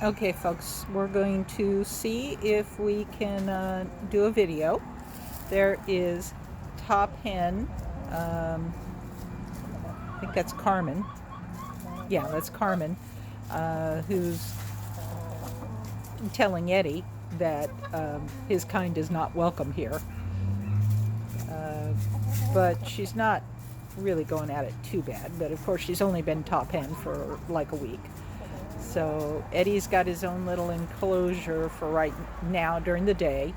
Okay, folks, we're going to see if we can do a video. There is top hen. I think that's Carmen. Yeah, that's Carmen, who's telling Eddie that his kind is not welcome here. Uh, but she's not really going at it too bad. But of course, she's only been top hen for like a week. So Eddie's got his own little enclosure for right now during the day.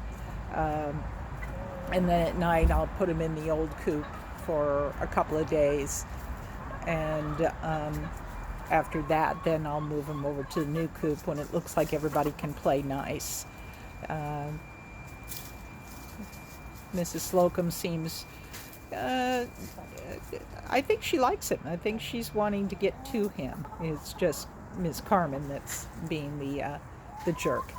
Um, and then at night I'll put him in the old coop for a couple of days. And after that, then I'll move him over to the new coop when it looks like everybody can play nice. Uh, Mrs. Slocum seems, I think she likes him. I think she's wanting to get to him. It's just Miss Carmen that's being the jerk.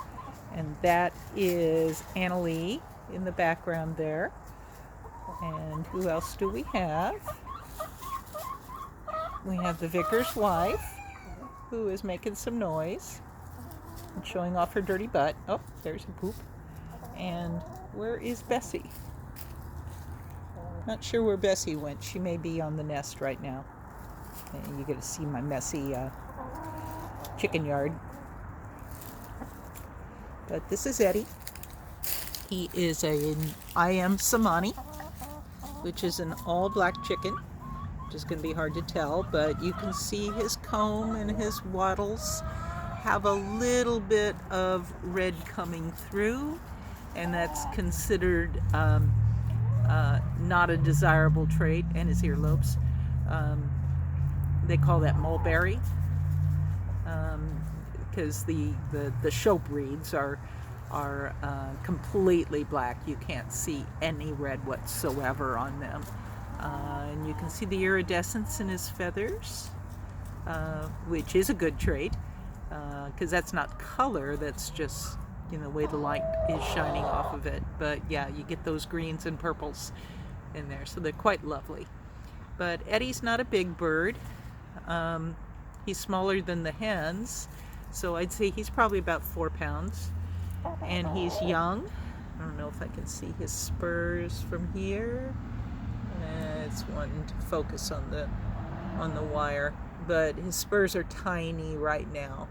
And that is Annalie in the background there. And who else do we have? We have the vicar's wife, who is making some noise and showing off her dirty butt. Oh, there's a poop. And where is Bessie? Not sure where Bessie went. She may be on the nest right now. And you get to see my messy chicken yard. But this is Eddie. He is an Ayam Cemani, which is an all black chicken, which is going to be hard to tell, but you can see his comb and his wattles have a little bit of red coming through, and that's considered not a desirable trait, and his earlobes. They call that mulberry, because the show breeds are completely black. You can't see any red whatsoever on them. And you can see the iridescence in his feathers, which is a good trait, because that's not color, that's just the way the light is shining off of it. But yeah, you get those greens and purples in there, so they're quite lovely. But Eddie's not a big bird. He's smaller than the hens, so I'd say he's probably about 4 pounds. And he's young. I don't know if I can see his spurs from here. It's wanting to focus on the wire, but his spurs are tiny right now.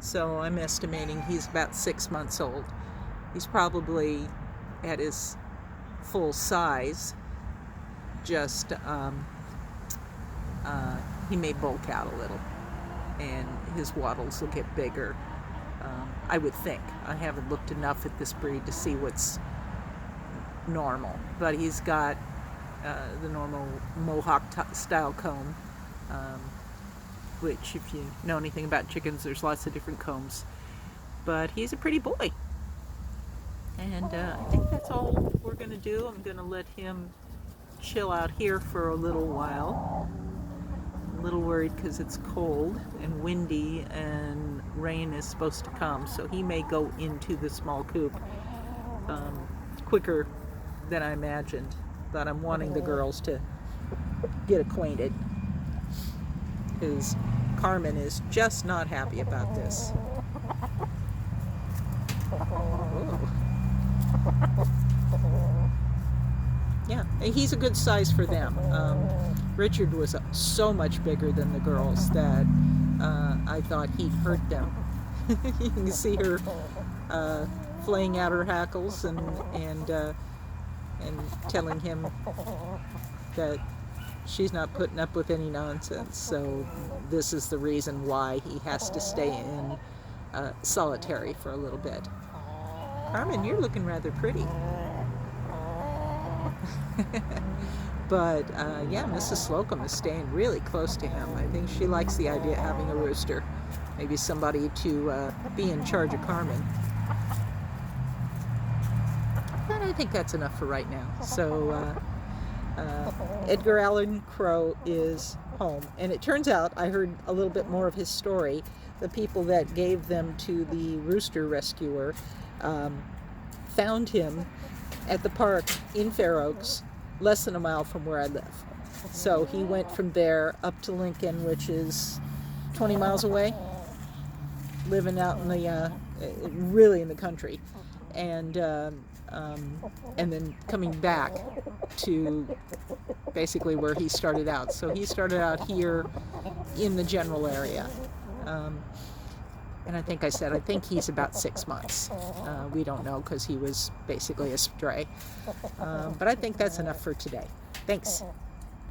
So I'm estimating he's about 6 months old. He's probably at his full size. Just he may bulk out a little, and his wattles will get bigger. I would think. I haven't looked enough at this breed to see what's normal, but he's got the normal mohawk style comb, which if you know anything about chickens, there's lots of different combs. But he's a pretty boy, and I think that's all we're going to do. I'm going to let him chill out here for a little while. I'm a little worried because it's cold and windy and rain is supposed to come, so he may go into the small coop quicker than I imagined. But I'm wanting the girls to get acquainted, because Carmen is just not happy about this. Whoa. Yeah, he's a good size for them. Richard was so much bigger than the girls that I thought he'd hurt them. You can see her flaying out her hackles and telling him that she's not putting up with any nonsense. So this is the reason why he has to stay in solitary for a little bit. Carmen, you're looking rather pretty. But yeah, Mrs. Slocum is staying really close to him. I think she likes the idea of having a rooster. Maybe somebody to be in charge of Carmen. But I think that's enough for right now. So Edgar Allan Crow is home. And it turns out, I heard a little bit more of his story. The people that gave them to the rooster rescuer found him at the park in Fair Oaks, less than a mile from where I live. So he went from there up to Lincoln, which is 20 miles away. living out in the really in the country, and then coming back to basically where he started out. So he started out here in the general area. And I think he's about 6 months. We don't know because he was basically a stray. But I think that's enough for today. Thanks.